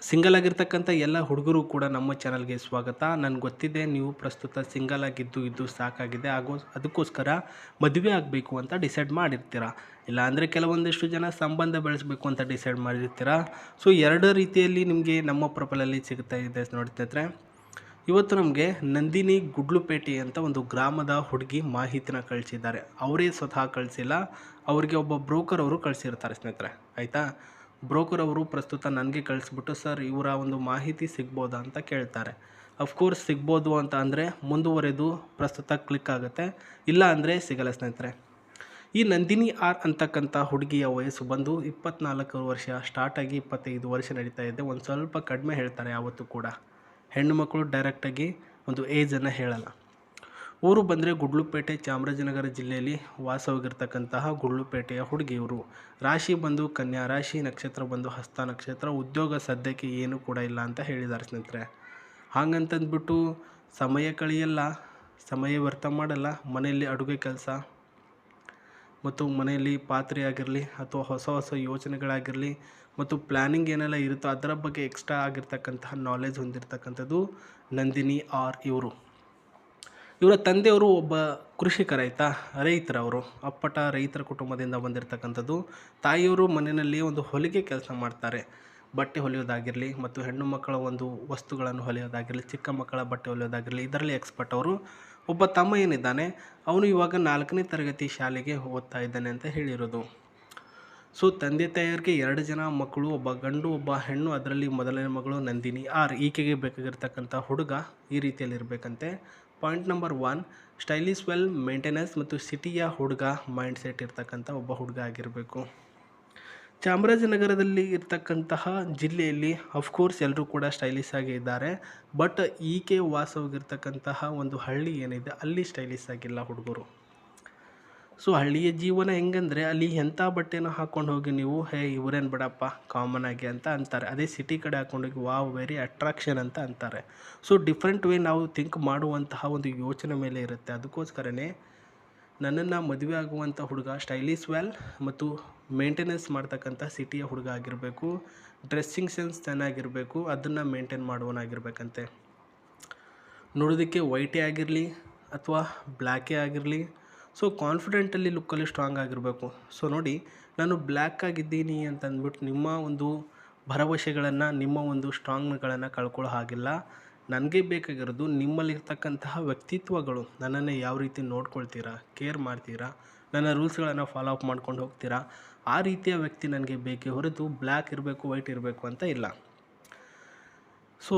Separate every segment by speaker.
Speaker 1: Single ಆಗಿರ್ತಕ್ಕಂಥ ಎಲ್ಲ ಹುಡುಗರು ಕೂಡ ನಮ್ಮ ಚಾನಲ್ಗೆ ಸ್ವಾಗತ. ನನಗೆ ಗೊತ್ತಿದೆ ನೀವು ಪ್ರಸ್ತುತ ಸಿಂಗಲ್ ಆಗಿದ್ದು ಸಾಕಾಗಿದೆ, ಅದಕ್ಕೋಸ್ಕರ ಮದುವೆ ಆಗಬೇಕು ಅಂತ ಡಿಸೈಡ್ ಮಾಡಿರ್ತೀರ. ಇಲ್ಲಾಂದರೆ ಕೆಲವೊಂದಿಷ್ಟು ಜನ ಸಂಬಂಧ ಬೆಳೆಸಬೇಕು ಅಂತ ಡಿಸೈಡ್ ಮಾಡಿರ್ತೀರ. ಸೊ ಎರಡು ರೀತಿಯಲ್ಲಿ ನಿಮಗೆ ನಮ್ಮ ಪ್ರೊಫೈಲಲ್ಲಿ ಸಿಗ್ತಾ ಇದೆ ನೋಡಿ ಸ್ನೇಹಿತರೆ. ಇವತ್ತು ನಮಗೆ ನಂದಿನಿ ಗುಡ್ಲುಪೇಟೆ ಅಂತ ಒಂದು ಗ್ರಾಮದ ಹುಡುಗಿ ಮಾಹಿತಿನ ಕಳಿಸಿದ್ದಾರೆ. ಅವರೇ ಸ್ವತಃ ಕಳಿಸಿಲ್ಲ, ಅವರಿಗೆ ಒಬ್ಬ ಬ್ರೋಕರ್ ಅವರು ಕಳಿಸಿರ್ತಾರೆ ಸ್ನೇಹಿತರೆ. ಆಯಿತಾ, ಬ್ರೋಕರ್ ಅವರು ಪ್ರಸ್ತುತ ನನಗೆ ಕಳಿಸ್ಬಿಟ್ಟು ಸರ್ ಇವರ ಒಂದು ಮಾಹಿತಿ ಸಿಗ್ಬೋದಾ ಅಂತ ಕೇಳ್ತಾರೆ. ಅಫ್ಕೋರ್ಸ್ ಸಿಗ್ಬೋದು ಅಂತ ಅಂದರೆ ಮುಂದುವರೆದು ಪ್ರಸ್ತುತ ಕ್ಲಿಕ್ ಆಗುತ್ತೆ, ಇಲ್ಲ ಅಂದರೆ ಸಿಗಲ್ಲ ಸ್ನೇಹಿತರೆ. ಈ ನಂದಿನಿ ಆರ್ ಅಂತಕ್ಕಂಥ ಹುಡುಗಿಯ ವಯಸ್ಸು ಬಂದು 24 ವರ್ಷ ಸ್ಟಾರ್ಟ್ ಆಗಿ 25 ವರ್ಷ ನಡೀತಾ ಇದೆ. ಒಂದು ಸ್ವಲ್ಪ ಕಡಿಮೆ ಹೇಳ್ತಾರೆ ಯಾವತ್ತೂ ಕೂಡ. ಹೆಣ್ಣು ಮಕ್ಕಳು ಡೈರೆಕ್ಟಾಗಿ ಒಂದು ಏಜನ್ನು ಹೇಳಲ್ಲ. ಊರು ಬಂದರೆ ಗುಡ್ಲುಪೇಟೆ, ಚಾಮರಾಜನಗರ ಜಿಲ್ಲೆಯಲ್ಲಿ ವಾಸವಾಗಿರ್ತಕ್ಕಂತಹ ಗುಡ್ಲುಪೇಟೆಯ ಹುಡುಗಿ ಇವರು. ರಾಶಿ ಬಂದು ಕನ್ಯಾ ರಾಶಿ, ನಕ್ಷತ್ರ ಬಂದು ಹಸ್ತ ನಕ್ಷತ್ರ. ಉದ್ಯೋಗ ಸದ್ಯಕ್ಕೆ ಏನೂ ಕೂಡ ಇಲ್ಲ ಅಂತ ಹೇಳಿದ್ದಾರೆ ಸ್ನೇಹಿತರೆ. ಹಾಗಂತಂದ್ಬಿಟ್ಟು ಸಮಯ ಕಳೆಯಲ್ಲ, ಸಮಯ ವ್ಯರ್ಥ ಮಾಡಲ್ಲ. ಮನೆಯಲ್ಲಿ ಅಡುಗೆ ಕೆಲಸ ಮತ್ತು ಮನೆಯಲ್ಲಿ ಪಾತ್ರೆ ಆಗಿರಲಿ ಅಥವಾ ಹೊಸ ಹೊಸ ಯೋಚನೆಗಳಾಗಿರಲಿ ಮತ್ತು ಪ್ಲ್ಯಾನಿಂಗ್ ಏನೆಲ್ಲ ಇರುತ್ತೋ ಅದರ ಬಗ್ಗೆ ಎಕ್ಸ್ಟ್ರಾ ಆಗಿರ್ತಕ್ಕಂತಹ ನಾಲೆಜ್ ಹೊಂದಿರತಕ್ಕಂಥದ್ದು ನಂದಿನಿ ಆರ್ ಇವರು. ಇವರ ತಂದೆಯವರು ಒಬ್ಬ ಕೃಷಿಕರ, ಆಯಿತಾ, ರೈತರವರು, ಅಪ್ಪಟ ರೈತರ ಕುಟುಂಬದಿಂದ ಬಂದಿರತಕ್ಕಂಥದ್ದು. ತಾಯಿಯವರು ಮನೆಯಲ್ಲಿ ಒಂದು ಹೊಲಿಗೆ ಕೆಲಸ ಮಾಡ್ತಾರೆ. ಬಟ್ಟೆ ಹೊಲಿಯೋದಾಗಿರಲಿ ಮತ್ತು ಹೆಣ್ಣು ಮಕ್ಕಳ ಒಂದು ವಸ್ತುಗಳನ್ನು ಹೊಲಿಯೋದಾಗಿರಲಿ, ಚಿಕ್ಕ ಮಕ್ಕಳ ಬಟ್ಟೆ ಹೊಲಿಯೋದಾಗಿರಲಿ, ಇದರಲ್ಲಿ ಎಕ್ಸ್ಪರ್ಟ್ ಅವರು. ಒಬ್ಬ ತಮ್ಮ ಏನಿದ್ದಾನೆ ಅವನು ಇವಾಗ 4ನೇ ತರಗತಿ ಶಾಲೆಗೆ ಓದ್ತಾ ಇದ್ದಾನೆ ಅಂತ ಹೇಳಿರೋದು. ಸೊ ತಂದೆ ತಾಯಿಯರಿಗೆ 2 ಜನ ಮಕ್ಕಳು, ಒಬ್ಬ ಗಂಡು ಒಬ್ಬ ಹೆಣ್ಣು. ಅದರಲ್ಲಿ ಮೊದಲನೇ ಮಗಳು ನಂದಿನಿ ಆರ್. ಈಕೆಗೆ ಬೇಕಾಗಿರ್ತಕ್ಕಂಥ ಹುಡುಗ ಈ ರೀತಿಯಲ್ಲಿ ಇರಬೇಕಂತೆ. Point number 1, stylish, well maintenance ಮತ್ತು ಸಿಟಿಯ ಹುಡುಗ ಮೈಂಡ್ ಸೆಟ್ ಇರ್ತಕ್ಕಂಥ ಒಬ್ಬ ಹುಡುಗ ಆಗಿರಬೇಕು. ಚಾಮರಾಜನಗರದಲ್ಲಿ ಇರ್ತಕ್ಕಂತಹ ಜಿಲ್ಲೆಯಲ್ಲಿ ಅಫ್ಕೋರ್ಸ್ ಎಲ್ಲರೂ ಕೂಡ ಸ್ಟೈಲಿಶ್ ಆಗಿ ಇದ್ದಾರೆ. ಬಟ್ ಈಕೆ ವಾಸವಾಗಿರ್ತಕ್ಕಂತಹ ಒಂದು ಹಳ್ಳಿ ಏನಿದೆ ಅಲ್ಲಿ ಸ್ಟೈಲಿಶ್ ಆಗಿಲ್ಲ ಹುಡುಗರು. ಸೊ ಹಳ್ಳಿಯ ಜೀವನ ಹೆಂಗಂದರೆ ಅಲ್ಲಿ ಎಂಥ ಬಟ್ಟೆನ ಹಾಕ್ಕೊಂಡು ಹೋಗಿ ನೀವು ಇವರೇನು ಬಿಡಪ್ಪ ಕಾಮನ್ ಆಗಿ ಅಂತ ಅಂತಾರೆ. ಅದೇ ಸಿಟಿ ಕಡೆ ಹಾಕ್ಕೊಂಡೋಗಿ ವಾವ್ ವೆರಿ ಅಟ್ರಾಕ್ಷನ್ ಅಂತ ಅಂತಾರೆ. ಸೊ ಡಿಫ್ರೆಂಟ್ ವೇ ನಾವು ಥಿಂಕ್ ಮಾಡುವಂತಹ ಒಂದು ಯೋಚನೆ ಮೇಲೆ ಇರುತ್ತೆ. ಅದಕ್ಕೋಸ್ಕರನೇ ನನ್ನನ್ನು ಮದುವೆ ಆಗುವಂಥ ಹುಡುಗ ಸ್ಟೈಲಿಶ್, ವೆಲ್ ಮತ್ತು ಮೇಂಟೆನೆನ್ಸ್ ಮಾಡ್ತಕ್ಕಂಥ ಸಿಟಿಯ ಹುಡುಗ ಆಗಿರಬೇಕು. ಡ್ರೆಸ್ಸಿಂಗ್ ಸೆನ್ಸ್ ಚೆನ್ನಾಗಿರಬೇಕು, ಅದನ್ನು ಮೇಂಟೈನ್ ಮಾಡುವನಾಗಿರ್ಬೇಕಂತೆ. ನೋಡೋದಕ್ಕೆ ವೈಟೇ ಆಗಿರಲಿ ಅಥವಾ ಬ್ಲ್ಯಾಕೇ ಆಗಿರಲಿ, ಸೊ ಕಾನ್ಫಿಡೆಂಟಲ್ಲಿ ಲುಕ್ಕಲ್ಲಿ ಸ್ಟ್ರಾಂಗ್ ಆಗಿರಬೇಕು. ಸೊ ನೋಡಿ, ನಾನು ಬ್ಲ್ಯಾಕ್ ಆಗಿದ್ದೀನಿ ಅಂತ ಅಂದ್ಬಿಟ್ಟು ನಿಮ್ಮ ಒಂದು ಭರವಸೆಗಳನ್ನು, ನಿಮ್ಮ ಒಂದು ಸ್ಟ್ರಾಂಗ್ಗಳನ್ನು ಕಳ್ಕೊಳ್ಳೋ ಹಾಗಿಲ್ಲ. ನನಗೆ ಬೇಕಾಗಿರೋದು ನಿಮ್ಮಲ್ಲಿರ್ತಕ್ಕಂತಹ ವ್ಯಕ್ತಿತ್ವಗಳು. ನನ್ನನ್ನು ಯಾವ ರೀತಿ ನೋಡ್ಕೊಳ್ತೀರಾ, ಕೇರ್ ಮಾಡ್ತೀರಾ, ನನ್ನ ರೂಲ್ಸ್ಗಳನ್ನು ಫಾಲೋ ಅಪ್ ಮಾಡ್ಕೊಂಡು ಹೋಗ್ತೀರಾ, ಆ ರೀತಿಯ ವ್ಯಕ್ತಿ ನನಗೆ ಬೇಕೇ ಹೊರತು ಬ್ಲ್ಯಾಕ್ ಇರಬೇಕು ವೈಟ್ ಇರಬೇಕು ಅಂತ ಇಲ್ಲ. ಸೊ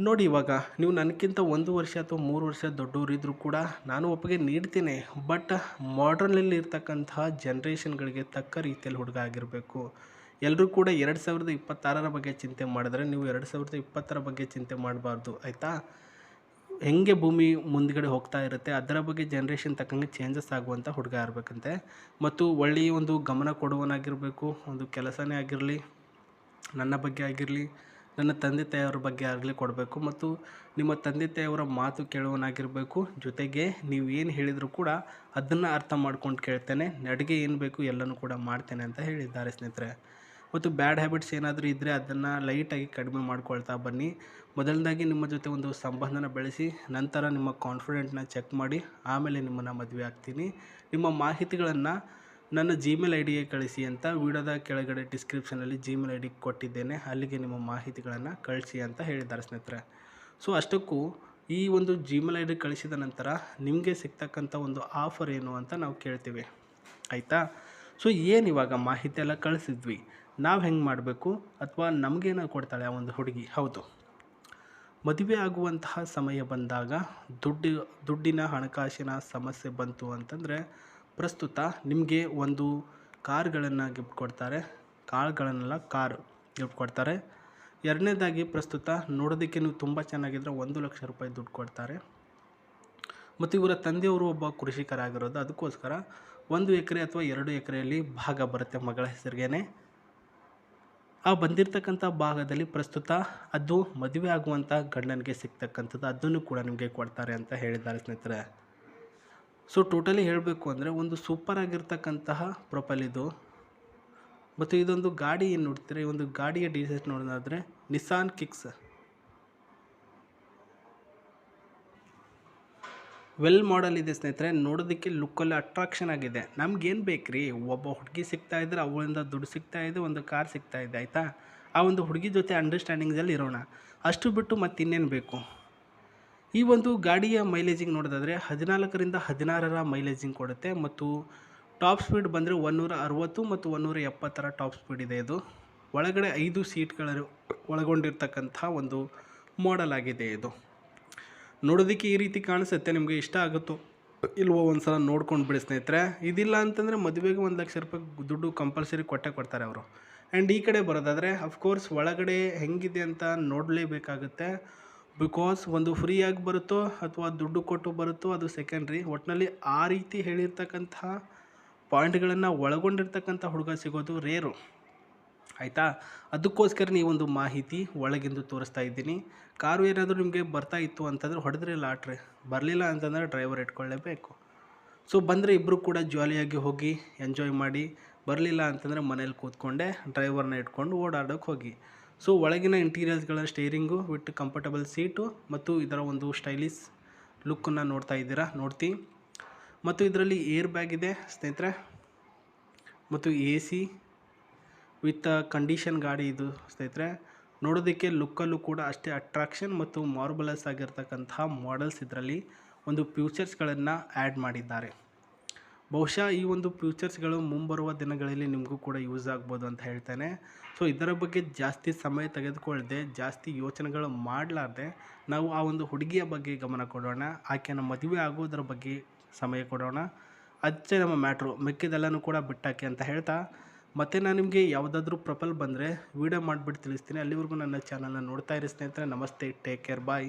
Speaker 1: ನೋಡಿ, ಇವಾಗ ನೀವು ನನಗಿಂತ 1 ವರ್ಷ ಅಥವಾ 3 ವರ್ಷ ದೊಡ್ಡವರಿದ್ದರೂ ಕೂಡ ನಾನು ಒಪ್ಪಿಗೆ ನೀಡ್ತೀನಿ. ಬಟ್ ಮಾಡ್ರನ್ನಲ್ಲಿ ಇರ್ತಕ್ಕಂತಹ ಜನ್ರೇಷನ್ಗಳಿಗೆ ತಕ್ಕ ರೀತಿಯಲ್ಲಿ ಹುಡುಗ ಆಗಿರಬೇಕು. ಎಲ್ಲರೂ ಕೂಡ 2026ರ ಬಗ್ಗೆ ಚಿಂತೆ ಮಾಡಿದ್ರೆ ನೀವು 2020ರ ಬಗ್ಗೆ ಚಿಂತೆ ಮಾಡಬಾರ್ದು, ಆಯಿತಾ. ಹೆಂಗೆ ಭೂಮಿ ಮುಂದ್ಗಡೆ ಹೋಗ್ತಾ ಇರುತ್ತೆ ಅದರ ಬಗ್ಗೆ ಜನ್ರೇಷನ್ ತಕ್ಕಂಗೆ ಚೇಂಜಸ್ ಆಗುವಂಥ ಹುಡುಗ ಇರಬೇಕಂತೆ. ಮತ್ತು ಒಳ್ಳೆಯ ಒಂದು ಗಮನ ಕೊಡುವನಾಗಿರಬೇಕು. ಒಂದು ಕೆಲಸನೇ ಆಗಿರಲಿ, ನನ್ನ ಬಗ್ಗೆ ಆಗಿರಲಿ, ನನ್ನ ತಂದೆ ತಾಯಿಯವ್ರ ಬಗ್ಗೆ ಆಗಲಿ ಕೊಡಬೇಕು. ಮತ್ತು ನಿಮ್ಮ ತಂದೆ ತಾಯಿಯವರ ಮಾತು ಕೇಳುವನಾಗಿರಬೇಕು. ಜೊತೆಗೆ ನೀವು ಏನು ಹೇಳಿದರೂ ಕೂಡ ಅದನ್ನು ಅರ್ಥ ಮಾಡ್ಕೊಂಡು ಕೇಳ್ತೇನೆ, ಅಡುಗೆ ಏನು ಬೇಕು ಎಲ್ಲನೂ ಕೂಡ ಮಾಡ್ತೇನೆ ಅಂತ ಹೇಳಿದ್ದಾರೆ ಸ್ನೇಹಿತರೆ. ಮತ್ತು ಬ್ಯಾಡ್ ಹ್ಯಾಬಿಟ್ಸ್ ಏನಾದರೂ ಇದ್ದರೆ ಅದನ್ನು ಲೈಟಾಗಿ ಕಡಿಮೆ ಮಾಡ್ಕೊಳ್ತಾ ಬನ್ನಿ. ಮೊದಲನೇದಾಗಿ ನಿಮ್ಮ ಜೊತೆ ಒಂದು ಸಂಬಂಧನ ಬೆಳೆಸಿ, ನಂತರ ನಿಮ್ಮ ಕಾನ್ಫಿಡೆಂಟ್ನ ಚೆಕ್ ಮಾಡಿ, ಆಮೇಲೆ ನಿಮ್ಮನ್ನು ಮದುವೆ ಆಗ್ತೀನಿ. ನಿಮ್ಮ ಮಾಹಿತಿಗಳನ್ನು ನನ್ನ ಜಿಮೇಲ್ ಐ ಡಿಗೆ ಕಳಿಸಿ ಅಂತ ವಿಡಿಯೋದ ಕೆಳಗಡೆ ಡಿಸ್ಕ್ರಿಪ್ಷನಲ್ಲಿ ಜಿಮೇಲ್ ಐ ಡಿ ಕೊಟ್ಟಿದ್ದೇನೆ, ಅಲ್ಲಿಗೆ ನಿಮ್ಮ ಮಾಹಿತಿಗಳನ್ನು ಕಳಿಸಿ ಅಂತ ಹೇಳಿದ್ದಾರೆ ಸ್ನೇಹಿತರೆ. ಸೊ ಅಷ್ಟಕ್ಕೂ ಈ ಒಂದು ಜಿಮೇಲ್ ಐ ಡಿ ಕಳಿಸಿದ ನಂತರ ನಿಮಗೆ ಸಿಗ್ತಕ್ಕಂಥ ಒಂದು ಆಫರ್ ಏನು ಅಂತ ನಾವು ಕೇಳ್ತೀವಿ, ಆಯಿತಾ. ಸೊ ಏನು ಇವಾಗ ಮಾಹಿತಿ ಎಲ್ಲ ಕಳಿಸಿದ್ವಿ, ನಾವು ಹೆಂಗೆ ಮಾಡಬೇಕು ಅಥವಾ ನಮಗೇನೋ ಕೊಡ್ತಾಳೆ ಆ ಒಂದು ಹುಡುಗಿ. ಹೌದು, ಮದುವೆ ಆಗುವಂತಹ ಸಮಯ ಬಂದಾಗ ದುಡ್ಡಿನ ಹಣಕಾಸಿನ ಸಮಸ್ಯೆ ಬಂತು ಅಂತಂದರೆ ಪ್ರಸ್ತುತ ನಿಮಗೆ ಒಂದು ಕಾರ್ಗಳನ್ನು ಗಿಫ್ಟ್ ಕೊಡ್ತಾರೆ. ಕಾರ್ ಗಿಫ್ಟ್ ಕೊಡ್ತಾರೆ. ಎರಡನೇದಾಗಿ ಪ್ರಸ್ತುತ ನೋಡೋದಕ್ಕೆ ನೀವು ತುಂಬ ಚೆನ್ನಾಗಿದ್ದರೆ 1 ಲಕ್ಷ ರೂಪಾಯಿ ದುಡ್ಡು ಕೊಡ್ತಾರೆ. ಮತ್ತು ಇವರ ತಂದೆಯವರು ಒಬ್ಬ ಕೃಷಿಕರಾಗಿರೋದು, ಅದಕ್ಕೋಸ್ಕರ 1 ಎಕರೆ ಅಥವಾ 2 ಎಕರೆಯಲ್ಲಿ ಭಾಗ ಬರುತ್ತೆ ಮಗಳ ಹೆಸರಿಗೇನೆ. ಆ ಬಂದಿರತಕ್ಕಂಥ ಭಾಗದಲ್ಲಿ ಪ್ರಸ್ತುತ ಅದು ಮದುವೆ ಆಗುವಂಥ ಗಂಡನಿಗೆ ಸಿಗ್ತಕ್ಕಂಥದ್ದು, ಅದನ್ನು ಕೂಡ ನಿಮಗೆ ಕೊಡ್ತಾರೆ ಅಂತ ಹೇಳಿದ್ದಾರೆ ಸ್ನೇಹಿತರೆ. ಸೊ ಟೋಟಲಿ ಹೇಳಬೇಕು ಅಂದರೆ ಒಂದು ಸೂಪರ್ ಆಗಿರ್ತಕ್ಕಂತಹ ಪ್ರೊಫೈಲ್ ಇದು. ಮತ್ತು ಇದೊಂದು ಗಾಡಿ ಏನು ನೋಡ್ತೀರಾ, ಈ ಒಂದು ಗಾಡಿಯ ಡೀಟೇಲ್ಸ್ ನೋಡೋದಾದರೆ ನಿಸಾನ್ ಕಿಕ್ಸ್ ವೆಲ್ ಮಾಡೆಲ್ ಇದೆ ಸ್ನೇಹಿತರೆ. ನೋಡೋದಕ್ಕೆ ಲುಕ್ಕಲ್ಲಿ ಅಟ್ರಾಕ್ಷನ್ ಆಗಿದೆ. ನಮ್ಗೇನು ಬೇಕು ರೀ, ಒಬ್ಬ ಹುಡುಗಿ ಸಿಗ್ತಾ ಇದ್ರೆ ಅವಳಿಂದ ದುಡ್ಡು ಸಿಗ್ತಾ ಇದೆ, ಒಂದು ಕಾರ್ ಸಿಗ್ತಾ ಇದೆ ಆಯಿತಾ. ಆ ಒಂದು ಹುಡುಗಿ ಜೊತೆ ಅಂಡರ್ಸ್ಟ್ಯಾಂಡಿಂಗ್ಸಲ್ಲಿ ಇರೋಣ, ಅಷ್ಟು ಬಿಟ್ಟು ಮತ್ತೆ ಇನ್ನೇನು ಬೇಕು. ಈ ಒಂದು ಗಾಡಿಯ ಮೈಲೇಜಿಂಗ್ ನೋಡೋದಾದರೆ 14ರಿಂದ 16ರ ಮೈಲೇಜಿಂಗ್ ಕೊಡುತ್ತೆ ಮತ್ತು ಟಾಪ್ ಸ್ಪೀಡ್ ಬಂದರೆ 160 ಮತ್ತು 170 ಟಾಪ್ ಸ್ಪೀಡ್ ಇದೆ. ಇದು ಒಳಗಡೆ 5 ಸೀಟ್ಗಳು ಒಳಗೊಂಡಿರ್ತಕ್ಕಂಥ ಒಂದು ಮಾಡೆಲ್ ಆಗಿದೆ. ಇದು ನೋಡೋದಕ್ಕೆ ಈ ರೀತಿ ಕಾಣಿಸುತ್ತೆ. ನಿಮಗೆ ಇಷ್ಟ ಆಗುತ್ತೋ ಇಲ್ವೋ ಒಂದು ಸಲ ನೋಡ್ಕೊಂಡು ಬಿಡಿ ಸ್ನೇಹಿತರೆ. ಇದಿಲ್ಲ ಅಂತಂದರೆ ಮದುವೆಗೆ 1 ಲಕ್ಷ ರೂಪಾಯಿ ದುಡ್ಡು ಕಂಪಲ್ಸರಿ ಕೊಟ್ಟೇ ಕೊಡ್ತಾರೆ ಅವರು. ಆ್ಯಂಡ್ ಈ ಕಡೆ ಬರೋದಾದರೆ ಅಫ್ಕೋರ್ಸ್ ಒಳಗಡೆ ಹೆಂಗಿದೆ ಅಂತ ನೋಡಲೇಬೇಕಾಗುತ್ತೆ. ಬಿಕಾಸ್ ಒಂದು ಫ್ರೀಯಾಗಿ ಬರುತ್ತೋ ಅಥವಾ ದುಡ್ಡು ಕೊಟ್ಟು ಬರುತ್ತೋ ಅದು ಸೆಕೆಂಡ್ರಿ. ಒಟ್ಟಿನಲ್ಲಿ ಆ ರೀತಿ ಹೇಳಿರ್ತಕ್ಕಂಥ ಪಾಯಿಂಟ್ಗಳನ್ನು ಒಳಗೊಂಡಿರ್ತಕ್ಕಂಥ ಹುಡುಗ ಸಿಗೋದು ರೇರು ಆಯಿತಾ. ಅದಕ್ಕೋಸ್ಕರ ನೀವೊಂದು ಮಾಹಿತಿ ಒಳಗಿಂದು ತೋರಿಸ್ತಾ ಇದ್ದೀನಿ. ಕಾರು ಏನಾದರೂ ನಿಮಗೆ ಬರ್ತಾ ಇತ್ತು ಅಂತಂದರೆ ಹೊಡೆದ್ರೆ ಲಾಟ್ರಿ, ಬರಲಿಲ್ಲ ಅಂತಂದರೆ ಡ್ರೈವರ್ ಇಟ್ಕೊಳ್ಳೇಬೇಕು. ಸೊ ಬಂದರೆ ಇಬ್ಬರು ಕೂಡ ಜಾಲಿಯಾಗಿ ಹೋಗಿ ಎಂಜಾಯ್ ಮಾಡಿ, ಬರಲಿಲ್ಲ ಅಂತಂದರೆ ಮನೇಲಿ ಕೂತ್ಕೊಂಡೆ ಡ್ರೈವರ್ನ ಇಟ್ಕೊಂಡು ಓಡಾಡೋಕ್ಕೆ ಹೋಗಿ. ಸೊ ಒಳಗಿನ ಇಂಟೀರಿಯರ್ಸ್ಗಳ ಸ್ಟೇರಿಂಗು ವಿತ್ ಕಂಫರ್ಟಬಲ್ ಸೀಟು ಮತ್ತು ಇದರ ಒಂದು ಸ್ಟೈಲಿಶ್ ಲುಕ್ಕನ್ನು ನೋಡ್ತಾ ಇದ್ದೀರಾ, ನೋಡ್ತಿ. ಮತ್ತು ಇದರಲ್ಲಿ ಏರ್ ಬ್ಯಾಗ್ ಇದೆ ಸ್ನೇಹಿತರೆ ಮತ್ತು AC ವಿತ್ ಕಂಡೀಷನ್ ಗಾಡಿ ಇದು ಸ್ನೇಹಿತರೆ. ನೋಡೋದಕ್ಕೆ ಲುಕ್ಕಲ್ಲೂ ಕೂಡ ಅಷ್ಟೇ ಅಟ್ರಾಕ್ಷನ್ ಮತ್ತು ಮಾರ್ಬಲಸ್ ಆಗಿರ್ತಕ್ಕಂಥ ಮಾಡೆಲ್ಸ್ ಇದರಲ್ಲಿ ಒಂದು ಫ್ಯೂಚರ್ಸ್ಗಳನ್ನು ಆ್ಯಡ್ ಮಾಡಿದ್ದಾರೆ. ಬಹುಶಃ ಈ ಒಂದು ಫ್ಯೂಚರ್ಸ್ಗಳು ಮುಂಬರುವ ದಿನಗಳಲ್ಲಿ ನಿಮಗೂ ಕೂಡ ಯೂಸ್ ಆಗ್ಬೋದು ಅಂತ ಹೇಳ್ತೇನೆ. ಸೊ ಇದರ ಬಗ್ಗೆ ಜಾಸ್ತಿ ಸಮಯ ತೆಗೆದುಕೊಳ್ಳದೆ, ಜಾಸ್ತಿ ಯೋಚನೆಗಳು ಮಾಡಲಾರ್ದೆ ನಾವು ಆ ಒಂದು ಹುಡುಗಿಯ ಬಗ್ಗೆ ಗಮನ ಕೊಡೋಣ, ಆಕೆಯನ್ನು ಮದುವೆ ಆಗೋದ್ರ ಬಗ್ಗೆ ಸಮಯ ಕೊಡೋಣ. ಅಷ್ಟೇ ನಮ್ಮ ಮ್ಯಾಟ್ರು, ಮಿಕ್ಕಿದೆಲ್ಲನೂ ಕೂಡ ಬಿಟ್ಟಾಕಿ ಅಂತ ಹೇಳ್ತಾ, ಮತ್ತು ನಾನು ನಿಮಗೆ ಯಾವುದಾದ್ರೂ ಪ್ರಪಲ್ ಬಂದರೆ ವೀಡಿಯೋ ಮಾಡಿಬಿಟ್ಟು ತಿಳಿಸ್ತೀನಿ. ಅಲ್ಲಿವರೆಗೂ ನನ್ನ ಚಾನಲ್ನ ನೋಡ್ತಾ ಇರಿ ಸ್ನೇಹಿತರೆ. ನಮಸ್ತೆ, ಟೇಕ್ ಕೇರ್, ಬಾಯ್.